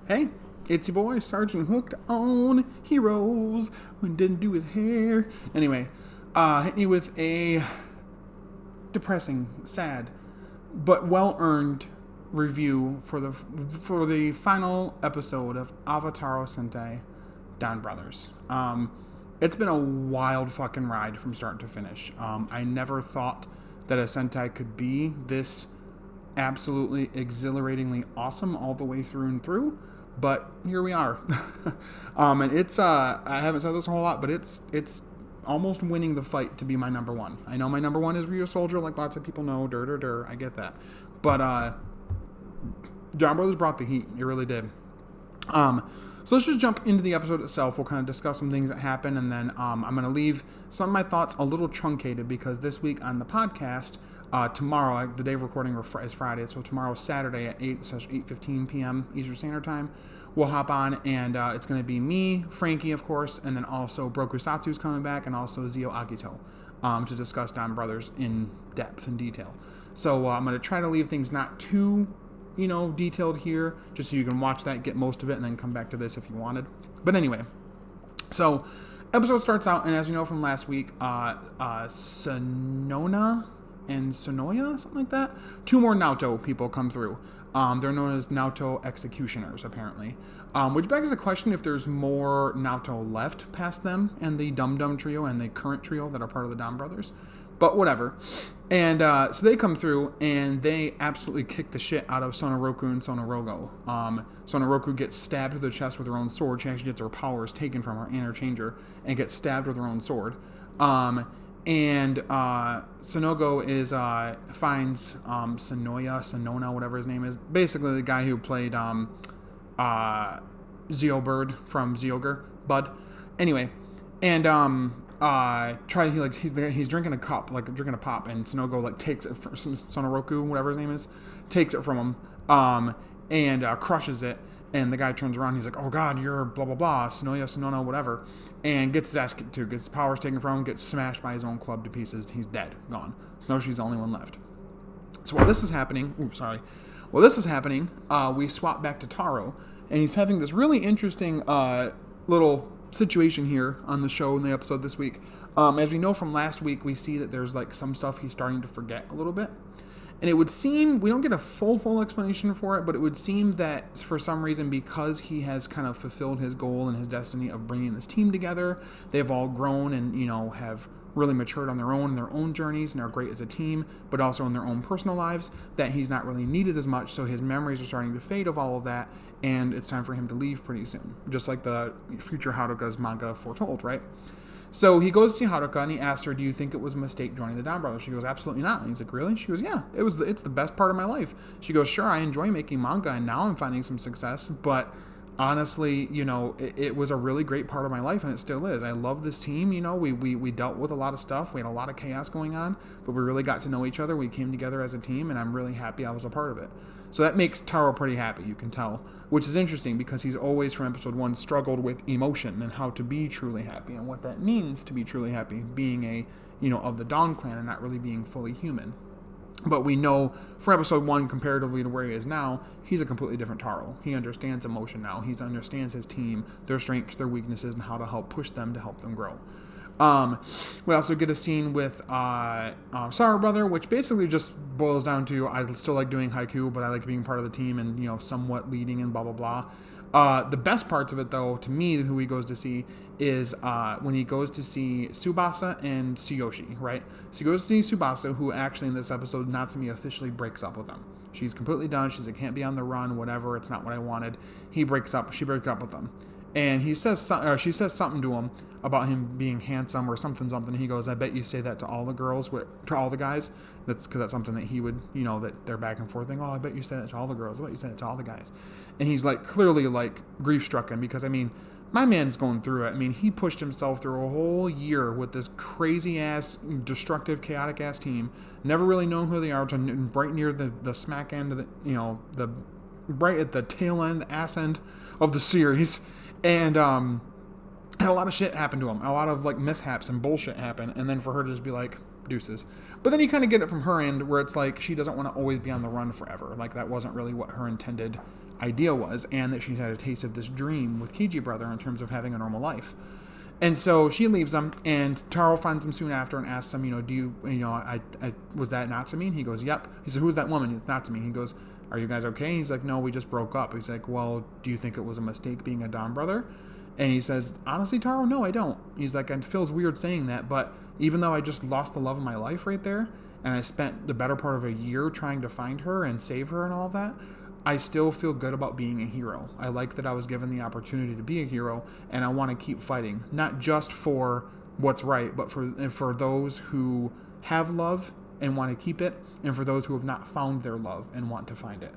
Hey, it's your boy, Sergeant Hooked on Heroes, who didn't do his hair. Anyway, hitting you with a depressing, sad, but well-earned review for the final episode of Avataro Sentai Donbrothers. It's been a wild fucking ride from start to finish. I never thought that a Sentai could be this absolutely exhilaratingly awesome all the way through and through, but here we are. And it's I haven't said this a whole lot, but it's almost winning the fight to be my number one. I know my number one is Rio Soldier, like lots of people know. I get that, but Donbrothers brought the heat. It really did. So let's just jump into the episode itself. We'll kind of discuss some things that happen, and then I'm going to leave some of my thoughts a little truncated because this week on the podcast, tomorrow, the day of recording is Friday, so tomorrow, Saturday at 8:15 p.m. Eastern Standard Time, we'll hop on, and it's going to be me, Frankie, of course, and then also Brokusatsu's coming back, and also Zio Agito to discuss Donbrothers in depth and detail. So I'm going to try to leave things not too detailed here, just so you can watch that, get most of it, and then come back to this if you wanted. But anyway, so episode starts out, and as you know from last week, Sonona and Sonoya, something like that, two more Naoto people come through. They're known as Naoto executioners, apparently, which begs the question if there's more Naoto left past them and the Dum Dum trio and the current trio that are part of the Donbrothers. But whatever. And so they come through, and they absolutely kick the shit out of Sonoroku and Sonorogo. Sonoroku gets stabbed to the chest with her own sword. She actually gets her powers taken from her interchanger and gets stabbed with her own sword. And Sonogo finds Sonona, whatever his name is. Basically the guy who played Zeo Bird from Zeogre, Bud. Anyway, and he's drinking a cup, like drinking a pop, and Sonogo takes it from Sonoroku, whatever his name is, takes it from him, and crushes it. And the guy turns around, he's like, "Oh God, you're blah blah blah, Sonona, whatever," and gets his ass kicked too, gets his powers taken from him, gets smashed by his own club to pieces. He's dead, gone. Snowshoe's the only one left. So while this is happening, we swap back to Taro, and he's having this really interesting little situation here on the show in the episode this week. As we know from last week, we see that there's like some stuff he's starting to forget a little bit. And it would seem, we don't get a full explanation for it, but it would seem that for some reason, because he has kind of fulfilled his goal and his destiny of bringing this team together, they've all grown and, have really matured on their own journeys and are great as a team, but also in their own personal lives, that he's not really needed as much. So his memories are starting to fade of all of that, and it's time for him to leave pretty soon. Just like the future Haruka's manga foretold, right? So he goes to see Haruka, and he asks her, "Do you think it was a mistake joining the Donbrothers?" She goes, "Absolutely not." And he's like, "Really?" She goes, "Yeah, it's the best part of my life." She goes, "Sure, I enjoy making manga, and now I'm finding some success, but honestly, it was a really great part of my life, and it still is. I love this team. We dealt with a lot of stuff. We had a lot of chaos going on, but we really got to know each other. We came together as a team, and I'm really happy I was a part of it." So that makes Taro pretty happy, you can tell, which is interesting because he's always, from episode 1, struggled with emotion and how to be truly happy and what that means to be truly happy, being of the Dawn clan and not really being fully human. But we know from episode 1, comparatively to where he is now, he's a completely different Taro. He understands emotion now. He understands his team, their strengths, their weaknesses, and how to help push them to help them grow. We also get a scene with Sorrow Brother, which basically just boils down to, I still like doing haiku, but I like being part of the team and, somewhat leading and blah, blah, blah. The best parts of it, though, to me, who he goes to see is when he goes to see Tsubasa and Tsuyoshi, right? So he goes to see Tsubasa, who actually in this episode, Natsumi officially breaks up with him. She's completely done. She's like, "Can't be on the run, whatever. It's not what I wanted." She breaks up with him. And she says something to him about him being handsome or something. He goes, "I bet you say that to all the girls, to all the guys." That's because that's something that he would, that they're back and forth thing. "Oh, I bet you say that to all the girls. I bet you say that to all the guys." And he's clearly grief strucken because, my man's going through it. He pushed himself through a whole year with this crazy ass, destructive, chaotic ass team. Never really known who they are until right near the smack end of the right at the tail end, the ass end of the series. And had a lot of shit happen to him. A lot of mishaps and bullshit happen. And then for her to just be like, deuces. But then you kind of get it from her end where it's like she doesn't want to always be on the run forever. That wasn't really what her intended idea was, and that she's had a taste of this dream with Kiji brother in terms of having a normal life. And so she leaves him, and Taro finds him soon after and asks him, do you, I was that Natsumi? And he goes, yep. He said, who's that woman? It's Natsumi. He goes, are you guys okay? He's like, no, we just broke up. He's like, well, do you think it was a mistake being a Don brother? And he says, honestly, Taro, no, I don't. He's like, it feels weird saying that, but even though I just lost the love of my life right there, and I spent the better part of a year trying to find her and save her and all of that, I still feel good about being a hero. I like that I was given the opportunity to be a hero, and I want to keep fighting, not just for what's right, but for those who have love and want to keep it, and for those who have not found their love and want to find it.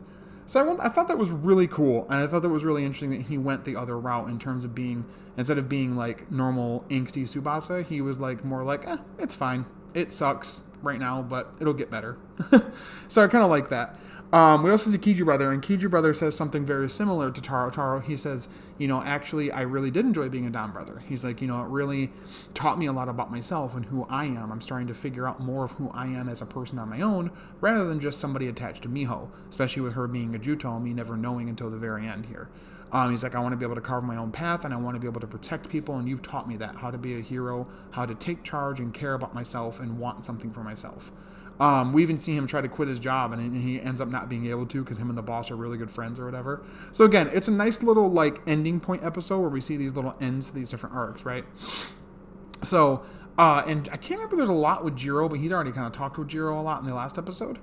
So I thought that was really cool, and I thought that was really interesting that he went the other route in terms of being, instead of being like normal angsty Tsubasa, he was like more like, it's fine. It sucks right now, but it'll get better. So I kind of like that. We also see Kiji brother, and Kiji brother says something very similar to Taro. Taro, he says, actually, I really did enjoy being a Don brother. He's like, it really taught me a lot about myself and who I am. I'm starting to figure out more of who I am as a person on my own, rather than just somebody attached to Miho, especially with her being a Juto and me never knowing until the very end here. He's like, I want to be able to carve my own path, and I want to be able to protect people, and you've taught me that, how to be a hero, how to take charge and care about myself and want something for myself. We even see him try to quit his job, and he ends up not being able to because him and the boss are really good friends or whatever. So again, it's a nice little like ending point episode where we see these little ends to these different arcs, right? So, and I can't remember, there's a lot with Jiro, but he's already kind of talked with Jiro a lot in the last episode,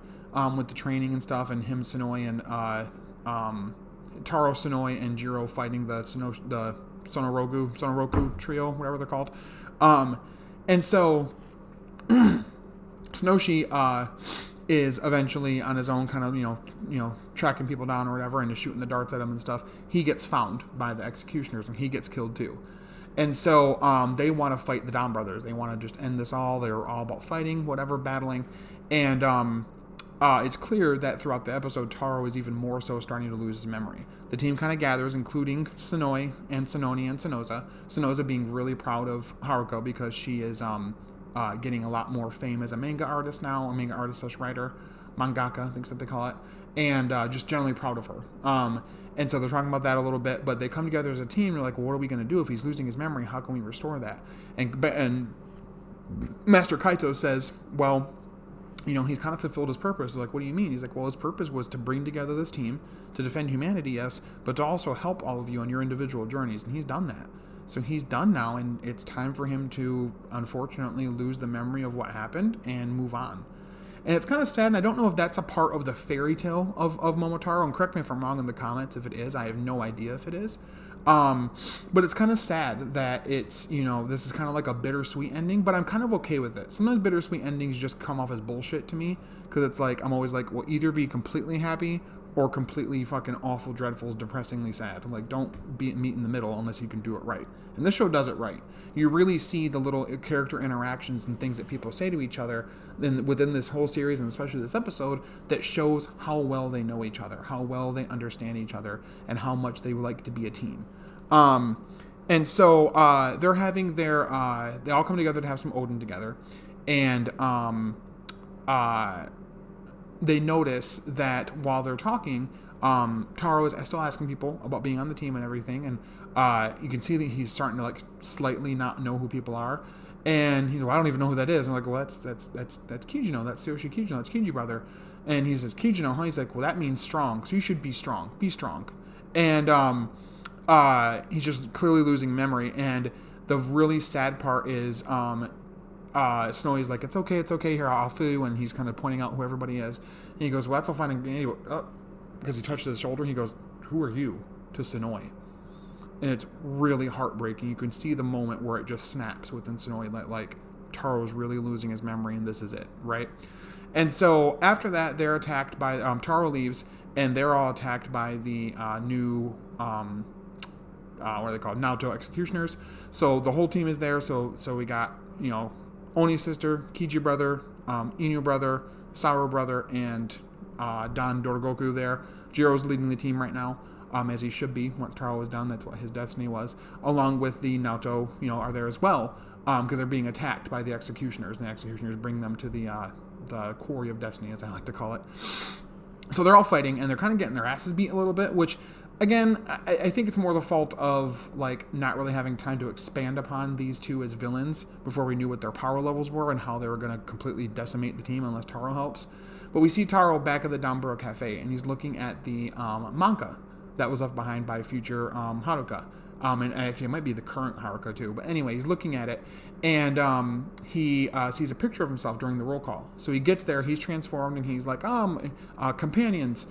with the training and stuff, and him, Sonoi, and Taro, Sonoi, and Jiro fighting the Sonoroku trio, whatever they're called. And so Snoshi is eventually on his own, kind of, tracking people down or whatever, and just shooting the darts at him and stuff. He gets found by the executioners, and he gets killed too. And so they want to fight the Donbrothers. They want to just end this all. They're all about fighting, whatever, battling. And it's clear that throughout the episode, Taro is even more so starting to lose his memory. The team kind of gathers, including Sonoi and Sononi and Sonoza. Sonoza being really proud of Haruka because she is getting a lot more fame as a manga artist now, a manga artist / writer, mangaka, I think that's what they call it, and just generally proud of her. And so they're talking about that a little bit, but they come together as a team. They're like, well, what are we going to do if he's losing his memory? How can we restore that? And Master Kaito says, well, he's kind of fulfilled his purpose. They're like, what do you mean? He's like, well, his purpose was to bring together this team, to defend humanity, yes, but to also help all of you on your individual journeys, and he's done that. So he's done now, and it's time for him to, unfortunately, lose the memory of what happened and move on. And it's kind of sad, and I don't know if that's a part of the fairy tale of Momotaro, and correct me if I'm wrong in the comments if it is. I have no idea if it is. But it's kind of sad that it's, this is kind of like a bittersweet ending, but I'm kind of okay with it. Sometimes bittersweet endings just come off as bullshit to me, because it's like, I'm always like, well, either be completely happy or completely fucking awful, dreadful, depressingly sad. Like, don't meet in the middle unless you can do it right. And this show does it right. You really see the little character interactions and things that people say to each other within this whole series, and especially this episode, that shows how well they know each other, how well they understand each other, and how much they like to be a team. And so they're having their, they all come together to have some Odin together, and they notice that while they're talking, Taro is still asking people about being on the team and everything, and you can see that he's starting to like slightly not know who people are, and he's like, well, I don't even know who that is. I'm like, well, that's Kijino, that's Tsuyoshi Kijino, that's Kiji brother. And he says, Kijino, huh? He's like, well, that means strong, so you should be strong, and he's just clearly losing memory. And the really sad part is Snowy's like, it's okay, here, I'll fill you, and he's kind of pointing out who everybody is. And he goes, well, that's all fine. And anyway, because he touched his shoulder, he goes, who are you? To Sonoi. And it's really heartbreaking. You can see the moment where it just snaps within Sonoi, that like Taro's really losing his memory, and this is it, right? And so after that, they're attacked by Taro leaves, and they're all attacked by the new what are they called? Naoto executioners. So the whole team is there. So we got Oni's sister, Kiji brother, Inu brother, Saru brother, and Don Dorogoku there. Jiro's leading the team right now, as he should be. Once Taro was done, that's what his destiny was. Along with the Naoto, are there as well, because they're being attacked by the executioners, and the executioners bring them to the quarry of destiny, as I like to call it. So they're all fighting, and they're kind of getting their asses beat a little bit, which, again, I think it's more the fault of, like, not really having time to expand upon these two as villains before we knew what their power levels were and how they were going to completely decimate the team unless Taro helps. But we see Taro back at the Donbrothers Cafe, and he's looking at the manga that was left behind by future Haruka. And actually, it might be the current Haruka, too. But anyway, he's looking at it, and he sees a picture of himself during the roll call. So he gets there, he's transformed, and he's like, companions,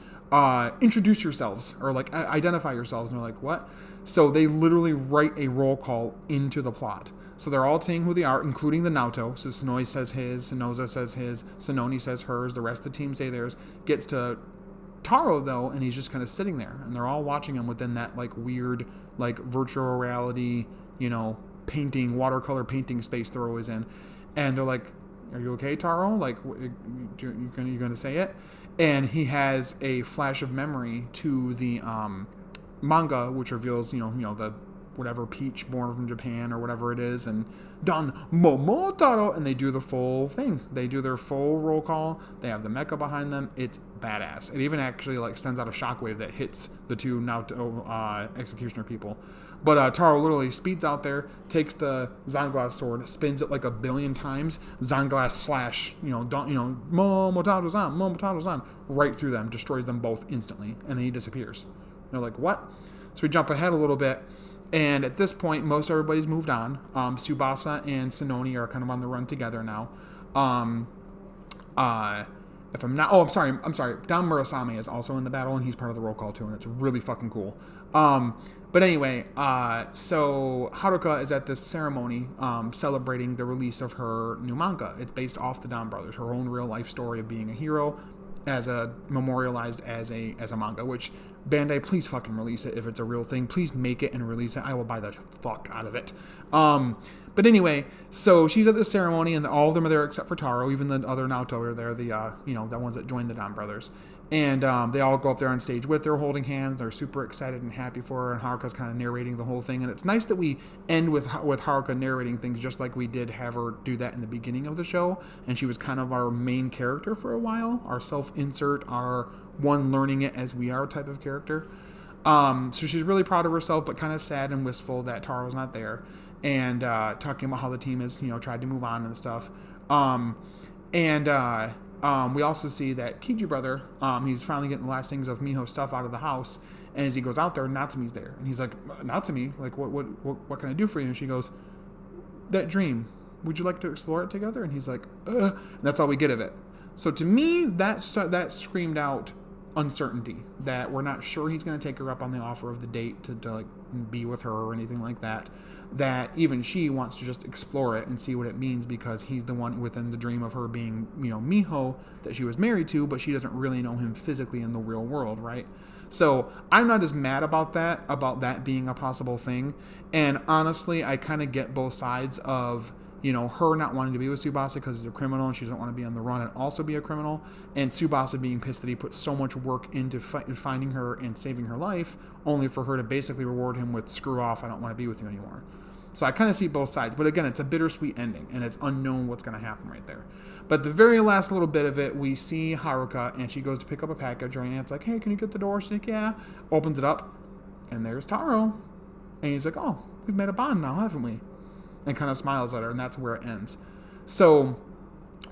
introduce yourselves, or, like, identify yourselves. And they're like, what? So they literally write a roll call into the plot. So they're all saying who they are, including the Naoto. So Sonoi says his, Sonoza says his, Sononi says hers, the rest of the team say theirs. Gets to Taro, though, and he's just kind of sitting there, and they're all watching him within that, like, weird, like, virtual reality, painting, watercolor painting space they're always in. And they're like, are you okay, Taro? Like, you gonna say it? And he has a flash of memory to the manga, which reveals, the whatever peach born from Japan or whatever it is, and done Momotaro, and they do the full thing. They do their full roll call. They have the mecha behind them. It's badass. It even actually, like, sends out a shockwave that hits the two Naoto executioner people. But Taro literally speeds out there, takes the Zanglass sword, spins it like 1 billion times, Zanglass slash, Momotaro-san, right through them, destroys them both instantly, and then he disappears. And they're like, what? So we jump ahead a little bit. And at this point, most everybody's moved on. Tsubasa and Sononi are kind of on the run together now. If I'm not, I'm sorry. Don Murasame is also in the battle, and he's part of the roll call too, and it's really fucking cool. But anyway, so Haruka is at this ceremony celebrating the release of her new manga. It's based off the Donbrothers, her own real life story of being a hero, memorialized as a manga, which Bandai, please fucking release it if it's a real thing. Please make it and release it. I will buy the fuck out of it. But anyway, so she's at this ceremony, and all of them are there except for Taro. Even the other Naoto are there, the ones that joined the Donbrothers. And they all go up there on stage with her, holding hands. They're super excited and happy for her, and Haruka's kind of narrating the whole thing. And it's nice that we end with Haruka narrating things, just like we did have her do that in the beginning of the show. And she was kind of our main character for a while, our self-insert, our one learning it as we are type of character. So she's really proud of herself, but kind of sad and wistful that Taro's not there. And talking about how the team has, tried to move on and stuff. We also see that Kiji brother, he's finally getting the last things of Miho's stuff out of the house. And as he goes out there, Natsumi's there. And he's like, Natsumi, like, what can I do for you? And she goes, that dream, would you like to explore it together? And he's like, And that's all we get of it. So to me, that screamed out uncertainty, that we're not sure he's going to take her up on the offer of the date to like be with her or anything like that. That even she wants to just explore it and see what it means, because he's the one within the dream of her being, Miho that she was married to, but she doesn't really know him physically in the real world, right? So I'm not as mad about that being a possible thing. And honestly, I kind of get both sides of, her not wanting to be with Tsubasa because he's a criminal and she doesn't want to be on the run and also be a criminal, and Tsubasa being pissed that he put so much work into finding her and saving her life, only for her to basically reward him with, screw off, I don't want to be with you anymore. So I kind of see both sides. But again, it's a bittersweet ending, and it's unknown what's going to happen right there. But the very last little bit of it, we see Haruka, and she goes to pick up a package. Her aunt's like, hey, can you get the door? She's like, yeah. Opens it up, and there's Taro. And he's like, oh, we've made a bond now, haven't we? And kind of smiles at her, and that's where it ends. So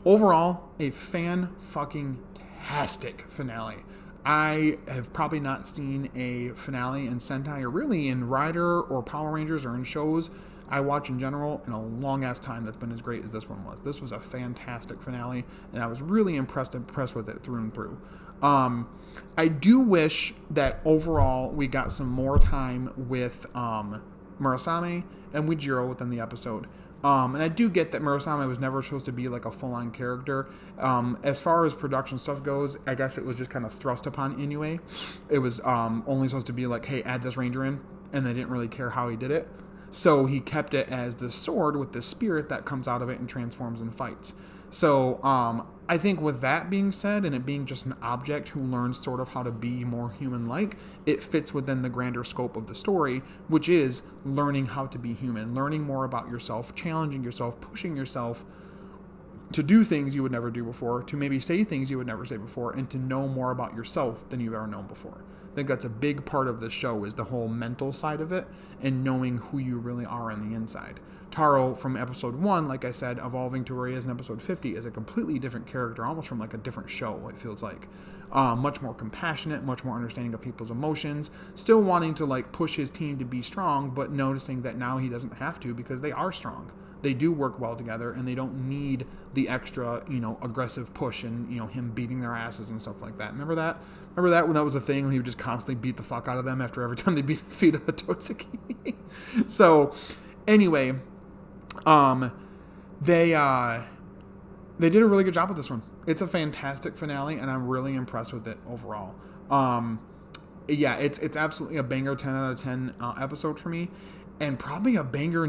overall, a fan-fucking-tastic finale. I have probably not seen a finale in Sentai, or really in Rider or Power Rangers or in shows I watch in general, in a long-ass time that's been as great as this one was. This was a fantastic finale, and I was really impressed with it through and through. I do wish that overall we got some more time with Murasame and with Jiro within the episode. And I do get that Murasame was never supposed to be like a full-on character. As far as production stuff goes, I guess it was just kind of thrust upon Inoue. It was only supposed to be like, hey, add this ranger in, and they didn't really care how he did it. So he kept it as the sword with the spirit that comes out of it and transforms and fights. So I think with that being said, and it being just an object who learns sort of how to be more human-like, it fits within the grander scope of the story, which is learning how to be human, learning more about yourself, challenging yourself, pushing yourself to do things you would never do before, to maybe say things you would never say before, and to know more about yourself than you've ever known before. I think that's a big part of this show, is the whole mental side of it and knowing who you really are on the inside. Taro, from episode 1, like I said, evolving to where he is in episode 50, is a completely different character, almost from like a different show, it feels like. Much more compassionate, much more understanding of people's emotions, still wanting to like push his team to be strong, but noticing that now he doesn't have to because they are strong. They do work well together, and they don't need the extra, aggressive push and, him beating their asses and stuff like that. Remember that? Remember that when that was a thing, when he would just constantly beat the fuck out of them after every time they beat a Totsuki? So, anyway, they did a really good job with this one. It's a fantastic finale, and I'm really impressed with it overall. Yeah, it's absolutely a banger 10 out of 10 episode for me, and probably a banger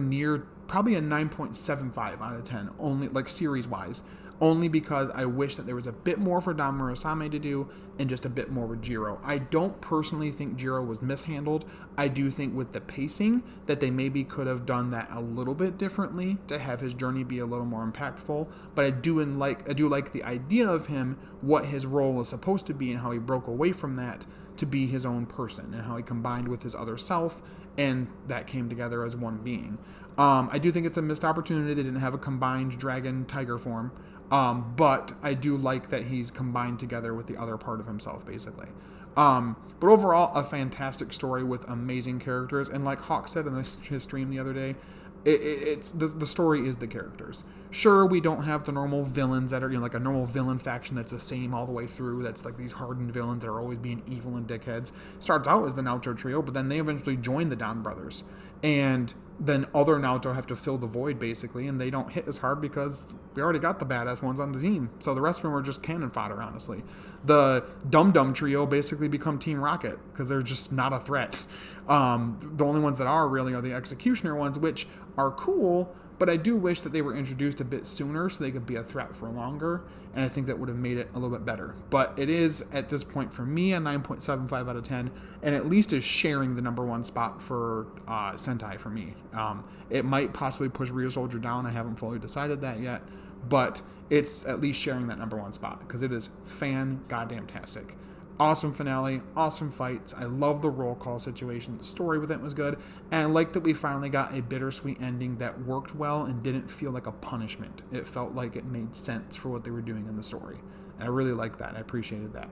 probably a 9.75 out of 10, only like series-wise, only because I wish that there was a bit more for Donbrothers to do and just a bit more with Jiro. I don't personally think Jiro was mishandled. I do think with the pacing that they maybe could have done that a little bit differently to have his journey be a little more impactful, but I do like the idea of him, what his role was supposed to be and how he broke away from that to be his own person and how he combined with his other self, and that came together as one being. I do think it's a missed opportunity. They didn't have a combined dragon tiger form, but I do like that he's combined together with the other part of himself, basically. But overall, a fantastic story with amazing characters, and like Hawk said in his stream the other day, it's the story is the characters. Sure, we don't have the normal villains that are like a normal villain faction that's the same all the way through. That's like these hardened villains that are always being evil and dickheads. Starts out as the Naoto trio, but then they eventually join the Donbrothers, and then other Naoto have to fill the void basically, and they don't hit as hard because we already got the badass ones on the team. So the rest of them are just cannon fodder, honestly. The Dum Dum trio basically become Team Rocket because they're just not a threat. The only ones that are really are the Executioner ones, which are cool, but I do wish that they were introduced a bit sooner so they could be a threat for longer, and I think that would have made it a little bit better. But it is, at this point, for me, a 9.75 out of 10, and at least is sharing the number one spot for Sentai for me. It might possibly push Rio Soldier down. I haven't fully decided that yet, but it's at least sharing that number one spot because it is fan-goddamn-tastic. Awesome finale, awesome fights. I love the roll call situation. The story with it was good. And I like that we finally got a bittersweet ending that worked well and didn't feel like a punishment. It felt like it made sense for what they were doing in the story. And I really liked that. I appreciated that.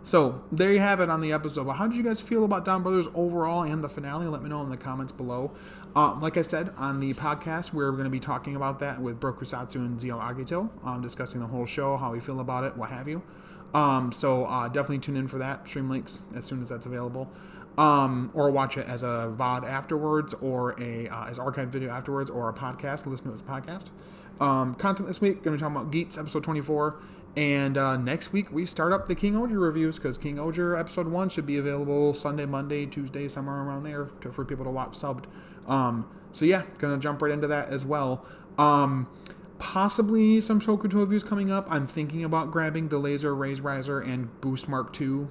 So, there you have it on the episode. But how did you guys feel about Donbrothers overall and the finale? Let me know in the comments below. Like I said, on the podcast, we're going to be talking about that with Brokusatsu and Zio Agito, discussing the whole show, how we feel about it, what have you. So definitely tune in for that. Stream links as soon as that's available. Or watch it as a VOD afterwards, or as archived video afterwards, or a podcast. Listen to it as a podcast. Content this week, going to be talking about Geats, episode 24. And next week, we start up the King Oger reviews, because King Oger episode 1 should be available Sunday, Monday, Tuesday, somewhere around there for people to watch subbed. So yeah, going to jump right into that as well. Possibly some Shokuto reviews coming up. I'm thinking about grabbing the Laser Raise Riser and Boost Mark II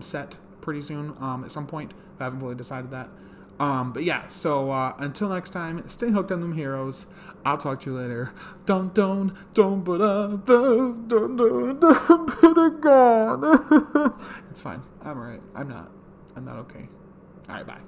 set pretty soon at some point. I haven't really decided that. But yeah, so until next time, stay hooked on them heroes. I'll talk to you later. Don't put up the don't put it gone. It's fine. I'm alright. I'm not okay. Alright, bye.